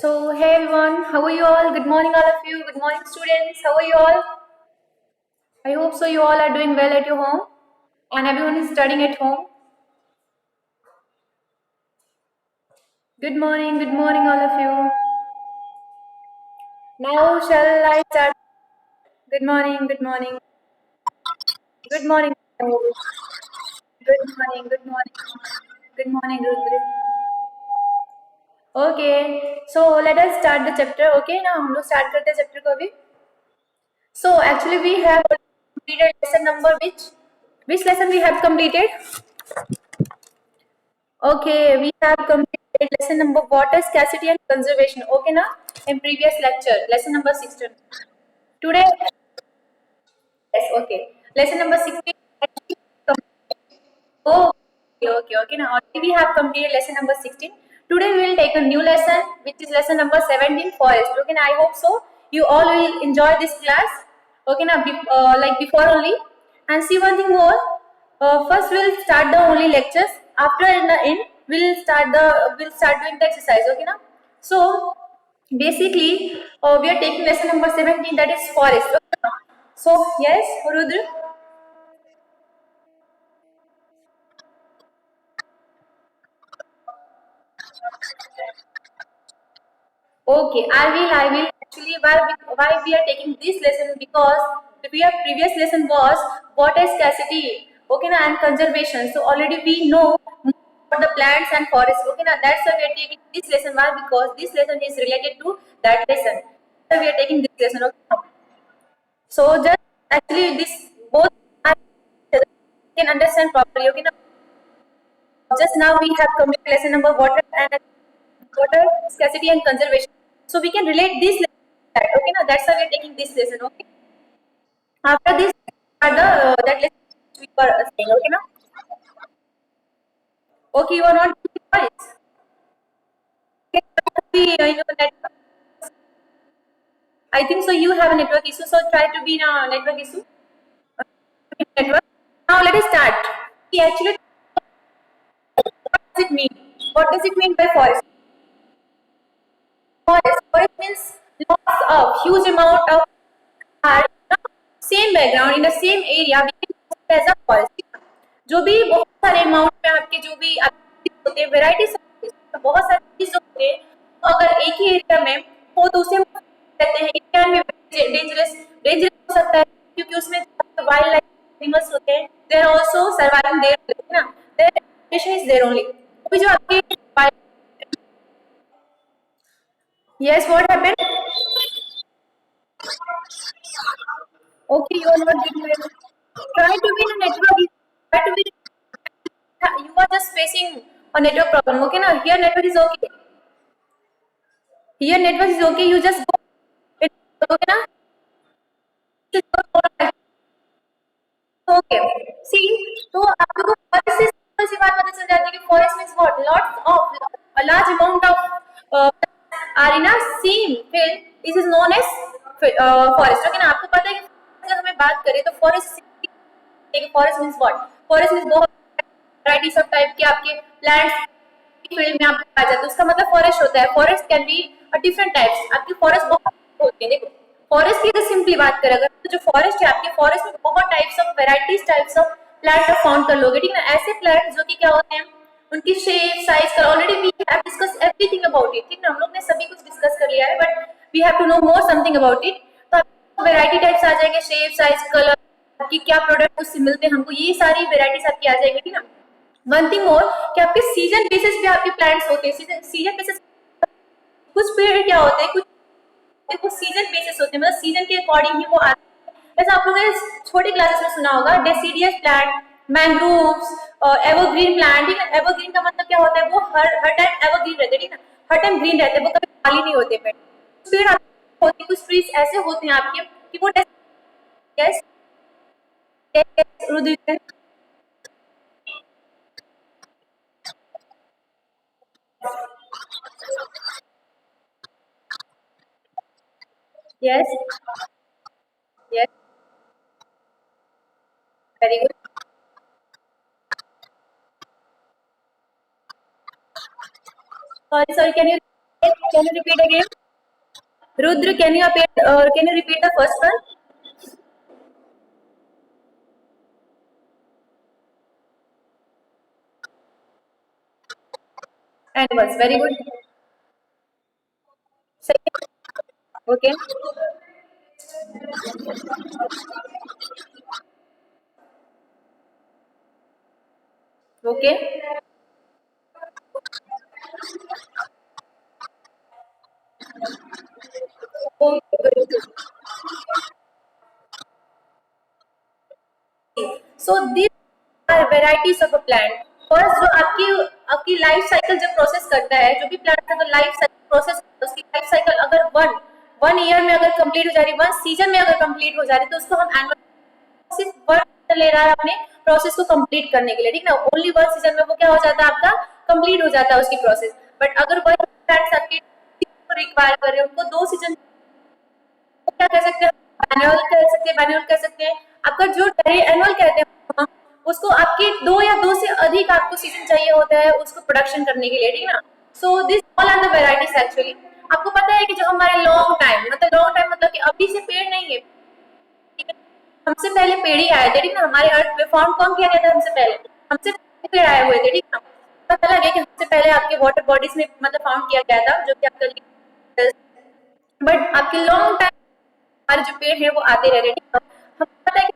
So, hey everyone, how are you all? Good morning, all of you. Good morning, students. How are you all? I hope so. You all are doing well at your home and everyone is studying at home. Good morning, all of you. Now, shall I start? Good morning, good morning, good morning. Good morning, good morning, good morning, Rudra. Okay, so let us start the chapter. Okay, now हम लोग start करते हैं chapter को अभी. So actually we have completed lesson number which lesson we have completed? Okay, we have completed lesson number water scarcity and conservation. Okay, now in previous lecture, lesson number 16. Today, yes, okay. Lesson number 16. Oh, okay. Now already we have completed lesson number 16. Today we will take a new lesson, which is lesson number 17, forest. Okay, now I hope so. You all will enjoy this class. Okay, now like before only. And see one thing more. First we'll start the only lectures. After in the end, we'll start doing the exercise. Okay, now. So basically, we are taking lesson number 17, that is forest. Okay, now. So yes, Rudra. Okay, I will actually why we are taking this lesson because our previous lesson was water scarcity, okay, na, and conservation. So already we know more about the plants and forests, okay, now that's why we are taking this lesson. Why? Because this lesson is related to that lesson. So we are taking this lesson, okay. So just actually this both are can understand properly, okay. Now just now we have completed lesson number water scarcity and conservation. So we can relate this lesson to that. Okay, now that's why we are taking this lesson. Okay. After this are the that lesson which we were saying. Okay, now. Okay, you are not getting voice. Okay, be in your network. I think so. You have a network issue. So try to be in a network issue. Network. Now let us start. See, actually, what does it mean? What does it mean by forest? Forest means lots of huge amount of are same background in the same area we can as a forest जो भी बहुत सारे amount में आपके जो भी होते हैं वेराइटीज बहुत सारे चीज होते हैं तो अगर एक ही एरिया में हो तो उसे हम कहते हैं इंडिया में डेंजरस डेंजरस हो सकता है क्योंकि उसमें वाइल्ड लाइफ एनिमल्स होते हैं they are also surviving there ना their reputation is there only अभी जो आपके yes what happened okay you are not getting it try to be in a network try to be you are just facing a network problem. Okay, now here network is okay. Here network is okay. You just go. Okay, now. Okay. See, तो आप लोगों को forest से simple सी बात पता चल जाती है कि forest means what lots of a large amount of are in a same field. This is known as forest. Okay, ना आपको पता है कि अगर हमें बात करें तो forest means what forest means बहुत वैरायटीज ऑफ टाइप के आपके प्लांट्स फील्ड में आपको पाया जाता है उसका मतलब फॉरेस्ट होता है forest can be different types आपकी फॉरेस्ट बहुत होती है देखो फॉरेस्ट की अगर सिंपली बात करें अगर तो जो फॉरेस्ट है आपके फॉरेस्ट में बहुत types of varieties types of plant आप फाउंड कर लोगे ठीक है ना ऐसे प्लांट जो कि क्या होते हैं उनकी shape size colour already we have discuss everything about it ठीक है ना हम लोग ने सभी कुछ डिस्कस कर लिया है but we have to know more something about it तो आपको वेराइटी टाइप्स आ जाएंगे शेप साइज कलर आपकी क्या प्रोडक्ट उससे मिलते हैं हमको ये सारी वेराइटीज आपकी आ जाएंगी ठीक है ना वन थिंग मोर कि आपके सीजन बेसिस पे आपके प्लांट्स होते हैं सीजन बेसिस कुछ पेड़ क्या होते हैं कुछ सीजन बेसिस होते हैं मतलब सीजन के अकॉर्डिंग ही वो आते हैं जैसे आप लोगों ने छोटे क्लासेस में सुना होगा deciduous plant mangroves evergreen plant ठीक है एवरग्रीन का मतलब क्या होता है वो हर टाइम एवरग्रीन रहते हैं ठीक है हर टाइम ग्रीन रहते हैं वो कभी खाली नहीं होते पेड़ होते कुछ ट्रीज ऐसे होते हैं आपके कि वो yes Rudra yes yes very good sorry sorry can you Can you repeat again? Rudra, can you repeat the first one? Animals. Very good. Second. Okay. Okay. So these are varieties of a plant. First जो आपकी आपकी life cycle जब process करता है, जो भी plant अगर life cycle process करता है, उसकी लाइफ साइकिल अगर वन वन ईयर में अगर कंप्लीट हो जा रही है, वन सीजन में अगर कंप्लीट हो जा रही है, तो उसको हम एनुअल सिर्फ वन सीजन ले रहा है अपने प्रोसेस को कंप्लीट करने के लिए, ठीक ना। ओनली वन सीजन में वो क्या हो जाता है, आपका कंप्लीट हो जाता है उसकी प्रोसेस। बट अगर वही प्लांट्स आपके रिक्वायर कर रहे हैं, उनको दो सीजन क्या कह सकते हैं, एनुअल कह सकते हैं, मैनुअल कह सकते हैं। आपका जो एनुअल कहते हैं हम, उसको आपके दो या दो से अधिक आपको सीजन चाहिए होता है उसको प्रोडक्शन करने के लिए, ठीक है ना। So this all are the varieties actually. आपको पता है कि जो हमारे लॉन्ग टाइम मतलब कि अभी से पेड़ नहीं है, ठीक है? हमसे पहले पेड़ ही आए थे, ठीक ना। हमारे अर्थ पे फाउंड कौन किया गया था हमसे पहले, हमसे पहले पेड़ आए हुए थे, ठीक ना। पता लगे कि हमसे पहले आपके वाटर बॉडीज में मतलब फाउंड किया गया था, जो कि आपका, बट आपके लॉन्ग टाइम हमारे जो पेड़ है वो आते रह रहे हैं, ठीक है? हमको पता है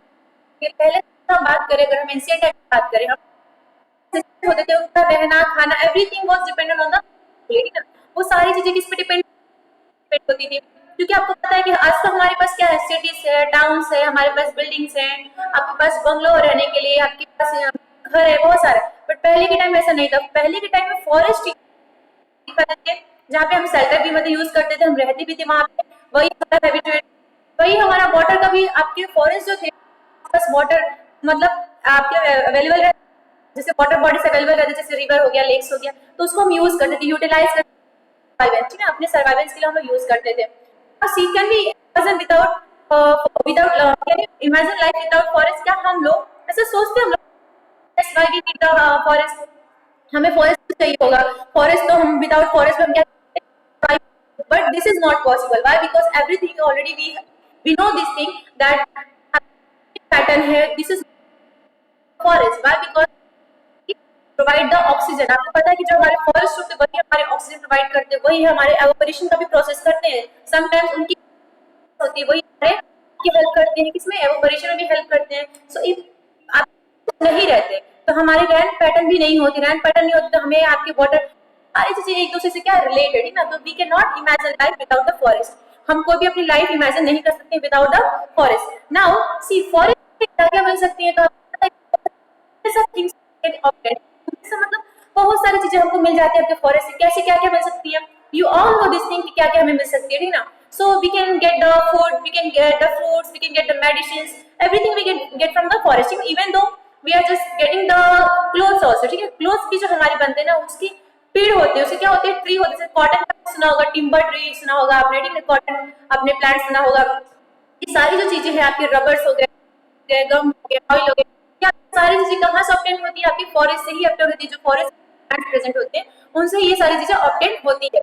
कि पहले हम बात करें, अगर हम एंशिएंट टाइम की बात करें, हम होते थे, उनका रहना खाना everything was dependent on the, ठीक है। वो सारी चीजें किस पे डिपेंड होती थी, क्योंकि आपको पता है कि आज तो हमारे पास क्या है, सिटीज है, टाउन्स है, हमारे पास बिल्डिंग्स हैं, आपके पास बंगलो रहने के लिए, आपके पास घर है बहुत सारे। बट पहले के टाइम ऐसा नहीं था, पहले के टाइम में फॉरेस्ट थे जहाँ पे हम शेल्टर भी मतलब यूज करते थे, हम रहते भी थे वहां पे। वही हमारा हैबिटेट, वही हमारा वाटर का भी, आपके फॉरेस्ट जो थे बस वाटर मतलब आपके अवेलेबल रहते, जैसे वाटर बॉडीज अवेलेबल रहते, जैसे रिवर हो गया, लेक्स हो गया, तो उसको हम यूज करते थे, यूटिलाइज करते थे, ठीक है, अपने सर्वाइवेंस के लिए हम लोग यूज करते थे। See can be imagine without can you imagine life without forest? क्या हम लोग ऐसे सोचते हैं हम लोग, why we need the forest, हमें फॉरेस्ट चाहिए होगा, फॉरेस्ट तो हम विदाउट फॉरेस्ट हम क्या, but this is not possible. Why? Because everything already we know this thing that pattern here. This is forest. Why? Because it provide the oxygen. आपको पता है कि जो हमारे फॉरेस्ट होते हैं वही हमारे ऑक्सीजन प्रोवाइड करते हैं, वही हमारे एवोपोरेशन का भी प्रोसेस करते हैं। समटाइम्स उनकी होती है, वही हमारे की हेल्प करते हैं, किसमें, एवोपोरेशन में भी हेल्प करते हैं। सो इफ आप नहीं रहते तो हमारे रैन पैटर्न भी नहीं होती, रैन पैटर्न नहीं होती तो हमें आपके वाटर सारी चीजें एक दूसरे से क्या रिलेटेड है ना। तो we can not imagine life without the forest. हम कोई भी अपनी लाइफ इमेजिन नहीं कर सकते without the forest. Now see forest से क्या क्या मिल सकती है, तो आपको पता है सब थिंग्स मतलब बहुत सारी चीजें हमको मिल जाती है आपके फॉरेस्ट से। कैसे क्या क्या मिल सकती है, you all know this thing कि क्या क्या हमें मिल सकती है, ठीक ना। So we can get the food, we can get the fruits, we can get the medicine, everything we can get from the forest, even though we are just getting the clothes also, ठीक है। Clothes भी जो हमारे बनते हैं ना, उसकी पेड़ होते हैं, उससे क्या होते हैं, ट्री होते हैं, कॉटन का सुना होगा, टिम्बर ट्री सुना होगा आपने, ठीक है, कॉटन अपने प्लांट सुना होगा। ये सारी जो चीजें हैं आपके रबर्स हो गए, गम हो गया, ऑयल हो गया, क्या सारी चीजें कहाँ से ऑब्टेन होती है, आपकी फॉरेस्ट से ही ऑब्टेन होती है। जो फॉरेस्ट प्लांट प्रेजेंट होते हैं उनसे ये सारी चीजें ऑब्टेन होती है।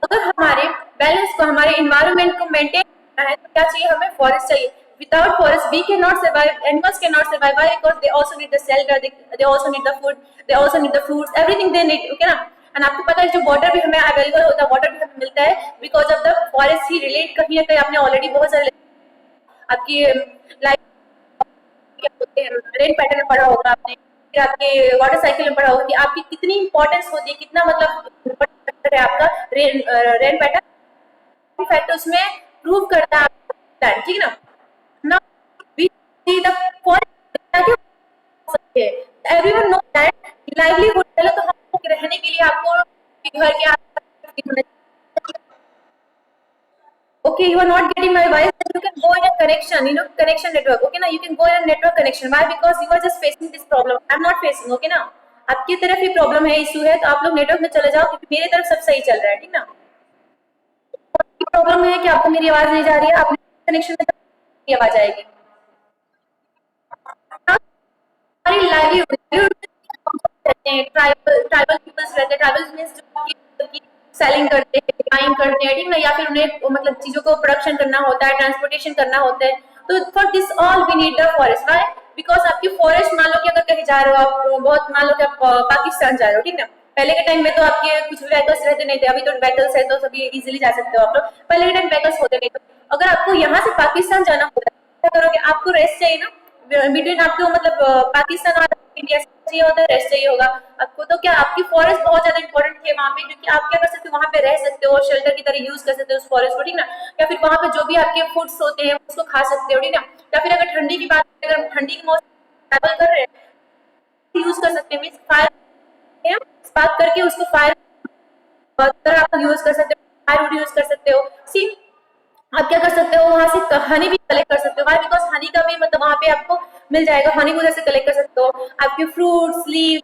अगर हमारे बैलेंस को, हमारे इन्वायरमेंट को मेंटेन करना है तो क्या चाहिए, हमें फॉरेस्ट चाहिए। Without forest, we cannot survive. Animals cannot survive. Why? Because they also need the shelter. They also need the food. They also need the fruits. Everything they need. Okay ना? And आपको पता है जो water भी हमें available होता है, water भी हमें मिलता है because of the forest he relate. कहीं ना कहीं आपने ऑलरेडी बहुत सारे आपकी लाइफ क्या होते हैं, रेन पैटर्न में पढ़ा होगा आपने, फिर आपके वाटर साइकिल में पढ़ा होगा कि आपकी कितनी इंपॉर्टेंस होती है, कितना मतलब important है आपका रेन पैटर्न। फैक्टर उसमें प्रूव करता है आपका, ठीक है ना। Now we see the forest क्या क्या हो सकते हैं। Everyone knows that livelihood, पहले तो हमको रहने के लिए आपको घर के आसपास, okay, you are not getting my voice, then you can go in a connection, connection network, okay ना, you can go in a network connection. Why? Because you are just facing this problem, I'm not facing, okay ना। आपकी तरफ ही problem है, issue है, तो आप लोग network में चले जाओ, क्योंकि मेरी तरफ सब सही चल रहा है, ठीक ना। प्रॉब्लम है कि आपको मेरी आवाज नहीं जा रही है, आप कनेक्शन में आवाज आएगी। हमारी लाइवलीहुड रहते हैं, ट्राइबल पीपल्स रहते हैं, ट्राइबल मीन्स जो सेलिंग करते हैं, बाइंग करते हैं, ठीक ना, या फिर उन्हें मतलब चीजों को प्रोडक्शन करना होता है, ट्रांसपोर्टेशन करना होता है। तो for this all we need the forest. Why? Because आपकी फॉरेस्ट, मान लो कि अगर कहीं जा रहे हो आप, बहुत मान लो कि आप पाकिस्तान जा रहे हो, ठीक ना, पहले के टाइम में तो आपके कुछ व्हीकल्स रहते नहीं थे, अभी तो व्हीकल्स है तो सभी इजीली जा सकते हो आप लोग। पहले के टाइम व्हीकल्स होते नहीं थे। अगर आपको यहाँ से पाकिस्तान जाना होता है, क्या करोगे? आपको रेस्ट चाहिए ना बिटवीन, आपको मतलब पाकिस्तान और इंडिया चाहिए होता है, रेस्ट चाहिए होगा आपको। तो क्या आपकी फॉरेस्ट बहुत ज्यादा इंपॉर्टेंट है वहाँ पे, क्योंकि आप क्या कर सकते हो, वहाँ पे रह सकते हो, शेल्टर की तरह यूज कर सकते हो उस फॉरेस्ट को, ठीक ना, या फिर वहाँ पे जो भी आपके फूड्स होते हैं उसको खा सकते हो, ठीक ना। या फिर अगर ठंडी की बात करें, अगर ठंडी के मौसम ट्रैवल कर रहे हैं, यूज कर सकते हैं, मीन्स फायर स्पार्क करके उसको फायर तरह आप यूज कर सकते हो, फायर यूज कर सकते हो। सी, आप क्या कर सकते हो, वहां से हनी भी कलेक्ट कर सकते हो। वाई? बिकॉज हनी का भी मतलब वहां पे आपको मिल जाएगा, हनी को जैसे कलेक्ट कर सकते हो। आपके फ्रूट्स, लीव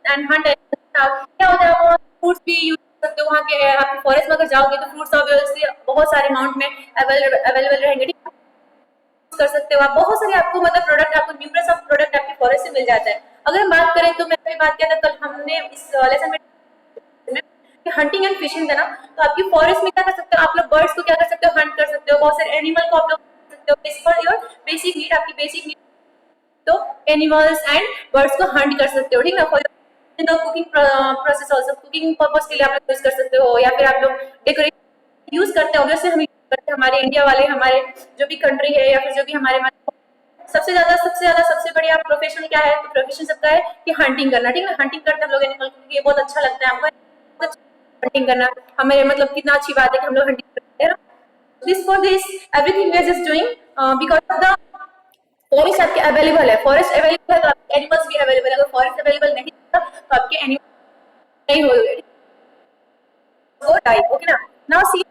एंड हंट, क्या होता है, आप फ्रूट्स भी यूज कर सकते हो वहाँ के। आप फॉरेस्ट में अगर जाओगे तो फ्रूट्स ऑब्वियसली बहुत सारे अमाउंट में अवेलेबल रहेंगे, ठीक है, कर सकते हो आप। बहुत सारे आपको मतलब प्रोडक्ट, आपको न्यूमरस ऑफ प्रोडक्ट आपके फॉरेस्ट से मिल जाता है। अगर हम बात करें तो मैं अभी बात किया था कल हमने इस लेसन में हंटिंग एंड फिशिंग था ना, तो आपकी फॉरेस्ट में क्या कर सकते हो आप लोग, बर्ड्स को क्या कर सकते हो, हंट कर सकते हो, बहुत सारे एनिमल को आप लोग कर सकते हो, फॉर योर बेसिक नीड, आपकी बेसिक नीड, तो एनिमल्स एंड बर्ड्स को हंट कर सकते हो, ठीक ना। For cooking process also, cooking purpose के लिए आप लोग यूज कर सकते हो, या फिर आप लोग डेकोरेशन यूज करते हो, ऑब्वियसली हम यूज करते हैं, हमारे इंडिया वाले, हमारे जो भी कंट्री है या फिर जो भी हमारे सबसे बढ़िया प्रोफेशन क्या है, तो प्रोफेशन सबका है कि हंटिंग करना, ठीक है, हंटिंग करते हैं हम लोग एनिमल, क्योंकि ये बहुत अच्छा लगता है हमको हंटिंग करना। हमें मतलब कितना अच्छी बात है कि हम लोग हंटिंग करते हैं ना। This for this everything we are just doing because of the forest आपके अवेलेबल है, फॉरेस्ट अवेलेबल है तो आपके एनिमल्स भी अवेलेबल है। अगर फॉरेस्ट अवेलेबल नहीं था तो आपके एनिमल नहीं होंगे, go die. Okay, now see,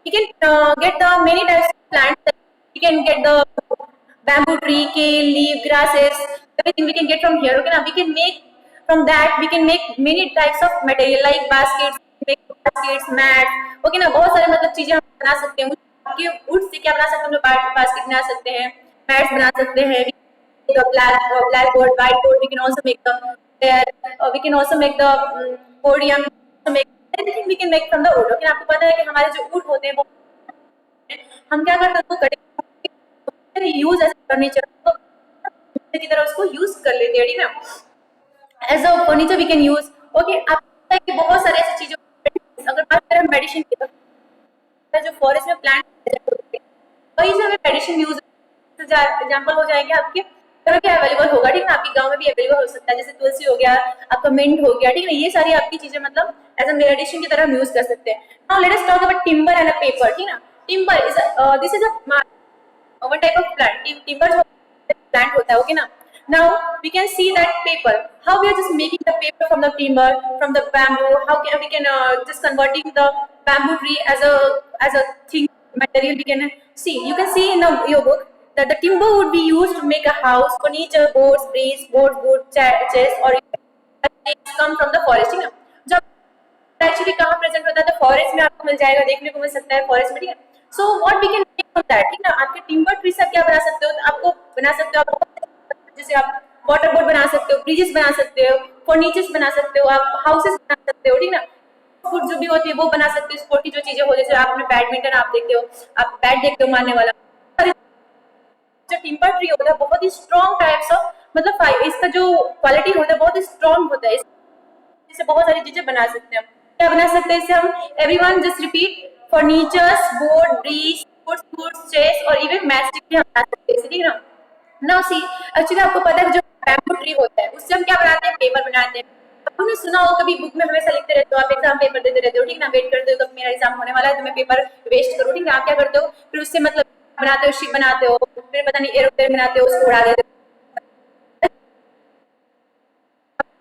we can get the many types of plants. We can get the bamboo tree, kale, leaf, grasses, everything we can get from here. Okay, now we can make from that. We can make many types of material like baskets, make baskets, mats. Okay, ना बहुत सारे मतलब चीजें हम बना सकते हैं। आपके वुड से क्या बना सकते हैं? हम लोग बास्केट बना सकते हैं, मैट्स बना सकते हैं, the blackboard, whiteboard. We can also make the there. We can also make the podium. Make anything we can make from the wood. Okay, आपको पता है कि हमारे जो wood होते हैं वो हम क्या करते हैं, उसको कटिंग यूज एज फर्नीचर की तरह उसको यूज कर लेते हैं, ठीक है, as a furniture we can use. Okay, आपको पता है कि बहुत सारे ऐसी चीजों, अगर बात करें मेडिसिन की, तो जो फॉरेस्ट में प्लांट वही से हमें मेडिसिन यूज एग्जाम्पल हो जाएंगे आपके तरह के अवेलेबल होगा, ठीक है, आपके गांव में भी अवेलेबल हो सकता है, जैसे तुलसी हो गया, आपका मिंट हो गया, ठीक है, ये सारी आपकी चीजें मतलब एज अ मेडिसिन की तरह हम यूज कर सकते हैं। Now let us talk about timber and a paper, ठीक है। Timber is this is a one type of plant. Timber जो plant होता है, okay ना. Now we can see that paper. How we are just making the paper from the timber, from the bamboo. How can we can just converting the bamboo tree as a thing material. We can see. You can see in your book that the timber would be used to make a house, furniture, boards, bridge, board, wood, chest, or things come from the forest. ठीक है. जब actually कहाँ present होता है, तो forest में आपको मिल जाएगा, देखने को मिल सकता है फॉरेस्ट में, ठीक है। So what we can make from that, ठीक ना। आपके टिम्बर ट्री से क्या बना सकते हो, तो आपको बना सकते हो आप, जैसे आप वाटर बोर्ड बना सकते हो, ब्रिजेस बना सकते हो, फर्नीचर्स बना सकते हो, आप हाउसेस बना सकते हो, ठीक ना। फूड जो भी होती है वो बना सकते हो, स्पोर्टी जो चीजें हो, जैसे आपने बैडमिंटन आप देखते हो, आप बैट देखते हो मारने वाला। जो टिम्बर ट्री होता है बहुत ही स्ट्रॉन्ग टाइप्स ऑफ, मतलब इसका जो क्वालिटी होता है बहुत ही स्ट्रॉन्ग होता है, इससे बहुत सारी चीजें बना सकते हैं। क्या बना सकते हैं इससे हम? Everyone just repeat, furnitures, board, bridge, foods, chess और इवन मैस्टिक भी हम बना सकते हैं, ठीक है ना। नाउ सी, एक्चुअली आपको पता है जो बैम्बू ट्री होता है उससे हम क्या बनाते हैं? पेपर बनाते हैं। आपने सुना हो कभी बुक में हमेशा लिखते रहते हो, आप एग्जाम पेपर देते रहते हो, ठीक ना, वेट करते हो कब मेरा एग्जाम होने वाला है तो मैं पेपर वेस्ट करूँ, ठीक है। आप क्या करते हो फिर उससे मतलब बनाते हो, शिप बनाते हो, फिर पता नहीं एरोप्लेन बनाते हो, उसको उड़ा देते हो,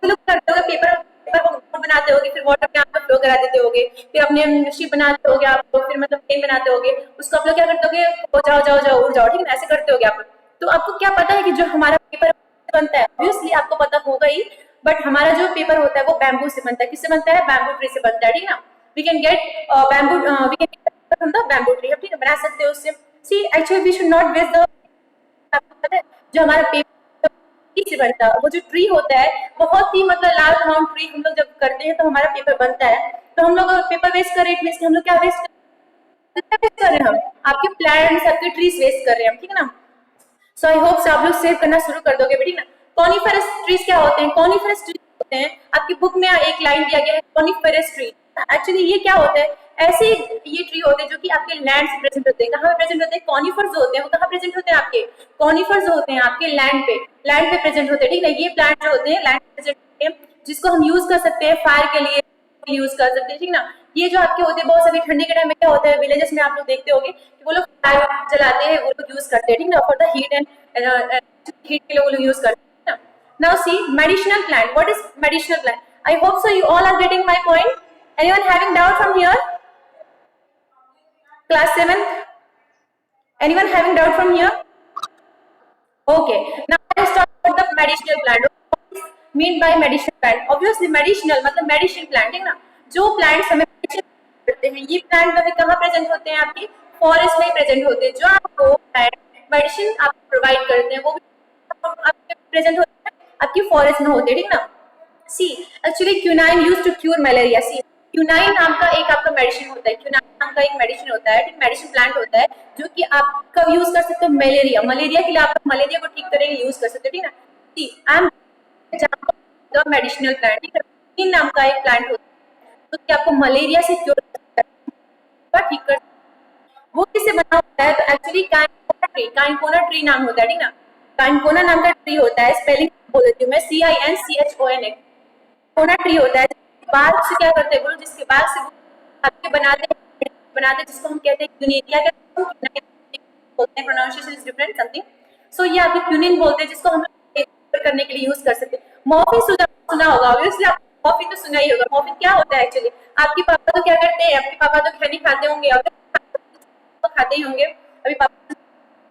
लोग करते हो पेपर पेपर बनाते होगे, फिर वाटर में आप फ्लो करा देते होगे, फिर अपने शिप बनाते होगे आप लोग, फिर मतलब प्लेन बनाते होगे, उसको आप लोग क्या करते होगे, जाओ जाओ जाओ उड़ जाओ, ठीक है, ऐसे करते होगे आप। तो आपको क्या पता है कि जो हमारा पेपर बनता है, ऑब्वियसली आपको पता होगा ही, बट हमारा जो पेपर होता है वो बैम्बू से बनता है। किससे बनता है? बैम्बू ट्री से बनता है, ठीक है ना। We can get bamboo, we can get from the bamboo tree, ठीक है, बना सकते हो उससे। See actually we should not waste the, आपको पता है जो हमारा पेपर ट्री से बनता है। वो जो ट्री होता है बहुत ही मतलब लार्ज अमाउंट ट्री हम लोग जब करते हैं तो हमारा पेपर बनता है। तो हम लोग पेपर वेस्ट कर रहे हैं, मीन्स हम लोग क्या वेस्ट कर रहे हैं, हम आपके प्लांट्स आपके ट्रीज वेस्ट कर रहे हैं, ठीक है ना। सो आई होप आप लोग सेव करना शुरू कर दोगे बेटी ना। कॉनिफरस ट्रीज क्या होते हैं? कॉनिफरस ट्रीज होते हैं, आपकी बुक में एक लाइन दिया गया है कॉनिफरस ट्री। एक्चुअली ये क्या होता है, ऐसे ये ट्री होते हैं जो कि आपके लैंड से प्रेजेंट होते हैं। कहाँ पे प्रेजेंट होते हैं? कॉनिफर्स जो होते हैं वो कहाँ प्रेजेंट होते हैं? आपके कॉनिफर्स जो होते हैं आपके लैंड पे प्रेजेंट होते हैं, ठीक है। ये प्लांट जो होते हैं लैंड पे प्रेजेंट होते हैं, जिसको हम यूज कर सकते हैं फायर के लिए यूज कर सकते हैं, ठीक ना। ये जो आपके होते हैं बहुत सभी ठंडी के टाइम में क्या होता है विलेजेस में आप लोग देखते होंगे कि वो लोग फायर जलाते हैं, वो लोग यूज करते हैं, ठीक ना, for the heat and heat के लिए वो लोग यूज करते हैं। Now see medicinal plant, what is medicinal plant? I hope so you all are getting my point. Anyone having doubt from here? Class 7th? Anyone having doubt from here? Okay. Now let's talk about the medicinal plant. What is mean by medicinal plant? Obviously medicinal मतलब medicine plant, ठीक ना। जो plants हमें medicine करते हैं, ये plant कभी कहाँ present होते हैं? आपकी forest में present होते हैं। जो आपको medicine आपको provide करते हैं वो भी आपके present होते हैं, आपकी forest में होते हैं, ठीक ना। See, actually quinine used to cure malaria. See, क्यूनाइन नाम का एक आपका मेडिसिन होता है, क्यूनाइन नाम का एक मेडिसिन होता है, ठीक, मेडिसिन प्लांट होता है जो कि आप कब यूज कर सकते हो? मलेरिया के लिए आप मलेरिया को ठीक करेंगे यूज कर सकते हो, ठीक ना। See I am the medicinal plant, ठीक है। क्यूनाइन नाम का एक प्लांट होता है तो कि आपको मलेरिया से क्योर ठीक कर, वो किससे बना होता है? तो एक्चुअली काइनकोना ट्री नाम होता है, ठीक ना। काइनकोना नाम का ट्री होता है, स्पेलिंग बोल देती हूँ मैं, CINCHONA कोना ट्री होता है। बाग से क्या करते हैं बोलो, जिसके बाग से आपके बनाते जिसको हम कहते हैं क्यूनेरिया बोलते हैं, प्रोनाउंसिएशन इज डिफरेंट समथिंग। सो ये आपके क्यूनिन बोलते हैं, जिसको हम करने के लिए यूज कर सकते हैं। मॉर्फिन सुना होगा, ऑब्वियसली आप मॉर्फिन तो सुना ही होगा। मॉर्फिन क्या होता है एक्चुअली? आपके पापा तो क्या करते हैं? आपके पापा तो खैनी खाते होंगे, तो खाते ही होंगे अभी पापा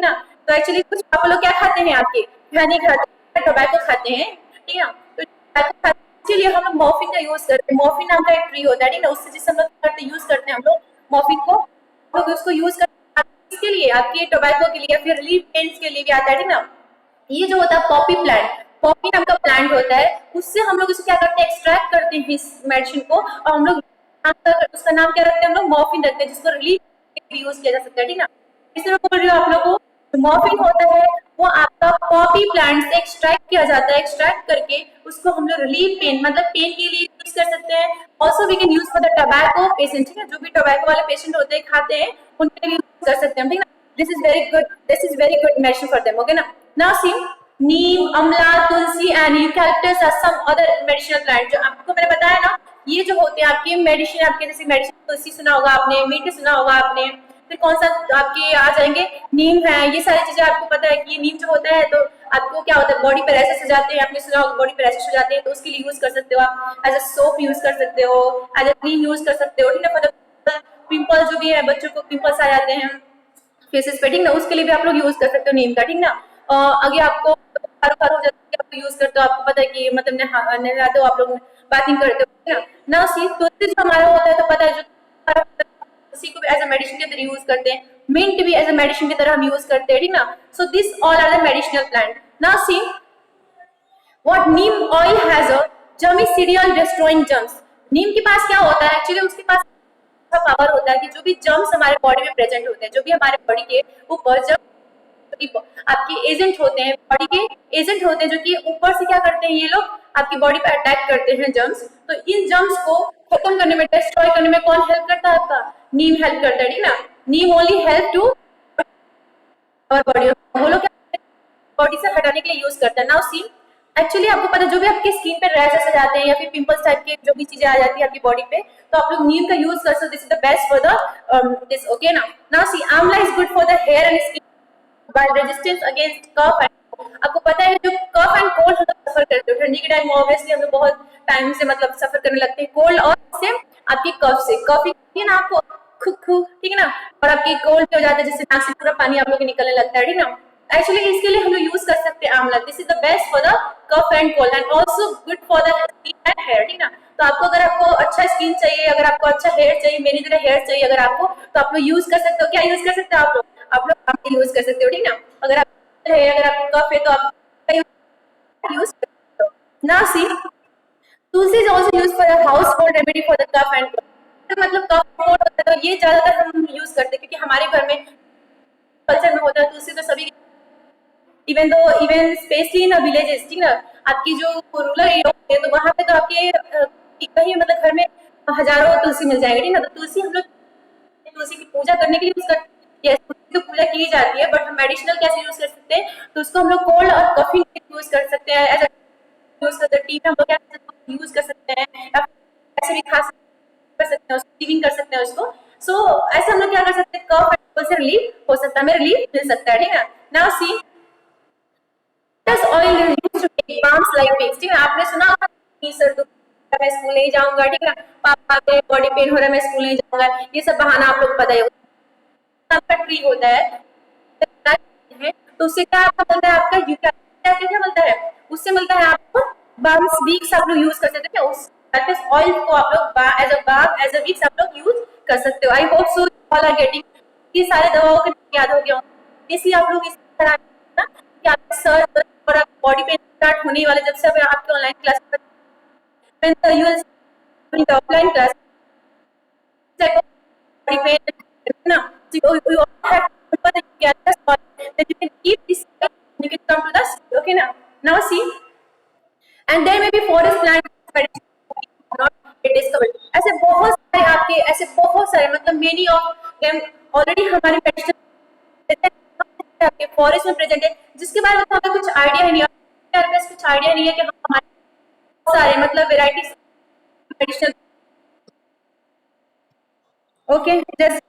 ना। तो एक्चुअली कुछ पापा लोग क्या खाते हैं? आपके खैनी खाते हैं, टोबैको खाते हैं, ठीक है। तो टोबैको खाते इसीलिए हम लोग मॉर्फिन का यूज करते हैं। मॉर्फिन नाम का एक ट्री होता है, ठीक ना, उससे जिससे हम लोग यूज करते हैं हम लोग मॉर्फिन को, हम लोग उसको यूज करते हैं इसके लिए, आपके टोबैको के लिए या फिर रिलीफ पेन्स के लिए भी आता है, ठीक ना। ये जो होता है पॉपी प्लांट, पॉपी नाम का प्लांट होता है, उससे हम लोग उसको क्या करते हैं? एक्सट्रैक्ट करते हैं इस मेडिसिन को, और हम लोग उसका नाम क्या रखते हैं? हम लोग मॉर्फिन रखते हैं, जिसको रिलीफ यूज किया जा सकता है, ठीक ना। इसलिए बोल रही हूँ आप लोग को, मॉर्फिन होता है वो आपका पॉपी प्लांट से एक्सट्रैक्ट किया जाता है। एक्सट्रैक्ट करके उसको हम लोग रिलीफ पेन मतलब पेन के लिए यूज कर सकते हैं। Also we can use for the tobacco patient, ठीक है। जो भी टोबैको वाले पेशेंट होते हैं खाते हैं उनके लिए यूज कर सकते हैं, ठीक ना। This is very good medicine for them, okay ना। Now see neem, amla, tulsi and eucalyptus are some other medicinal plant. जो आपको मैंने बताया ना, ये जो होते हैं आपके मेडिसिन, आपके जैसे मेडिसिन तुलसी सुना होगा आपने, मीठी सुना होगा आपने, फिर कौन सा आपके आ जाएंगे? नीम है। ये सारी चीजें आपको पता है कि ये नीम जो होता है तो आपको क्या होता है? बॉडी पे रैशेस हो जाते हैं, आपने सुना होगा बॉडी पे रैशेस हो जाते हैं, तो उसके लिए यूज कर सकते हो आप। एज अ सोप यूज कर सकते हो, एज अ क्रीम यूज कर सकते हो, ठीक है। मतलब पिंपल जो भी है, बच्चों को पिंपल्स आ जाते हैं फेसेस पे, ठीक ना, उसके लिए भी आप लोग यूज कर सकते हो नीम का, ठीक ना। अगर आपको बुखार हो जाता है, आप यूज करते हो, आपको पता है कि मतलब नहाते हो आप लोग, बाथिंग करते हो, ठीक ना। ना सी तुलसी जो हमारा होता है तो पता है, जो तुलसी को भी एज अ मेडिसिन की तरह यूज करते हैं, मिंट भी एज अ मेडिसिन की तरह हम यूज करते हैं, ठीक ना। So this all are the medicinal plant. Now see what neem oil has a germicidal destroying germs. नीम के पास क्या होता है? एक्चुअली उसके पास पावर होता है कि जो भी जर्म्स हमारे बॉडी में प्रेजेंट होते हैं, जो भी हमारे बॉडी के ऊपर आपके एजेंट होते हैं, बॉडी के एजेंट होते हैं, जो कि ऊपर से क्या करते हैं? ये लोग आपकी बॉडी पे अटैक करते हैं जर्म्स। तो इन जर्म्स को खत्म करने में, डिस्ट्रॉय करने में कौन हेल्प करता है? आपका नीम हेल्प करता है, ठीक ना। नीम ओनली हेल्प टू और बॉडी, वो लोग बॉडी से हटाने के लिए यूज करता है। नाउ सी एक्चुअली आपको पता है जो भी आपकी स्किन पे रैशेस आ जाते हैं या फिर पिंपल्स टाइप के जो भी चीजें आ जाती है आपकी बॉडी पे, तो आप लोग नीम का यूज कर सकते हो। This is the best for the this, okay ना। Now see amla is good for the hair and skin by resistance against cough and, आपको पता है जो कफ एंड कोल्ड हम लोग सफर करते हो ठंडी के टाइम में, ऑब्वियसली हम लोग बहुत टाइम से मतलब सफर करने लगते हैं कोल्ड और से आपकी कफ से, कफ है ना आपको खु ठीक है ना, और आपकी कोल्ड हो जाता है जिससे नाक से पूरा पानी आप लोग के निकलने लगता है, ठीक ना। एक्चुअली इसके लिए हम लोग यूज कर सकते हैं amla. This is the best for the cough and cold and also good for the skin and hair, ठीक ना। तो आपको अगर आपको अच्छा स्किन चाहिए, अगर आपको अच्छा हेयर चाहिए, मेरी तरह हेयर चाहिए अगर आपको, तो आप लोग यूज कर सकते हो। क्या यूज कर सकते हो आप लोग? आप लोग यूज कर सकते हो, ठीक ना। अगर आप है, अगर आपको कफ है तो आप use. Now see, Tulsi is also used for a household remedy for the cough and cold. तो मतलब कफ कोल्ड होता है तो ये ज्यादातर हम यूज करते हैं क्योंकि हमारे घर में कल्चर में होता है तुलसी तो सभी इवन स्पेशली इन विलेजेस, ठीक ना, आपकी जो रूरल एरिया होते हैं तो वहां पे तो आपके कहीं मतलब घर में हजारों तुलसी मिल जाएगी, ठीक ना। तो तुलसी हम लोग तुलसी की पूजा करने के लिए यूज करते हैं, yes, तुलसी की पूजा की जाती है, बट हम मेडिसिनल कैसे यूज कर सकते हैं, तो उसको हम लोग कोल्ड और कफिंग यूज कर सकते हैं, एज यूज कर सकते हैं, टी में हम लोग क्या यूज कर सकते हैं, या ऐसे भी खा कर सकते हैं, उसको स्टीमिंग कर सकते हैं उसको। सो ऐसे हम लोग क्या कर सकते हैं, कफ एंड कोल्ड से रिलीफ हो सकता है, हमें रिलीफ मिल सकता है, ठीक है। Now see, does oil is used to make balms like wigs, ठीक है। आपने सुना होगा कि सर दुख रहा है, मैं स्कूल नहीं जाऊंगा, ठीक है, पापा के बॉडी पेन हो रहा है, मैं स्कूल नहीं जाऊंगा, ये सब बहाना आप लोग को पता ही होगा। आपका ट्री होता है तो उससे क्या आपका मिलता है, आपका क्या मिलता है, उससे मिलता है आपको बाम्स वीक्स आप लोग यूज कर सकते हैं, उस दैट इज ऑयल को आप लोग as a balm as a Vicks आप लोग यूज कर सकते हो। I hope so all are getting, ये सारे दवाओं के याद हो गया, इसलिए आप लोग इस तरह ना कि आपके सर और बॉडी पेन स्टार्ट होने वाले जब से आपके online class you will offline class body pain, na. So you all have to remember that you get the spot, that you can keep this you can come to the school, okay now. Now see, and there may be forest plant not discovered. ऐसे बहुत सारे आपके ऐसे बहुत सारे मतलब many of them already हमारे medicinal आपके फॉरेस्ट में प्रेजेंट है, जिसके बारे में हमें कुछ आइडिया नहीं है, हमारे पास कुछ आइडिया नहीं है कि हम हमारे सारे मतलब वेराइटीज मेडिसिन, ओके, जस्ट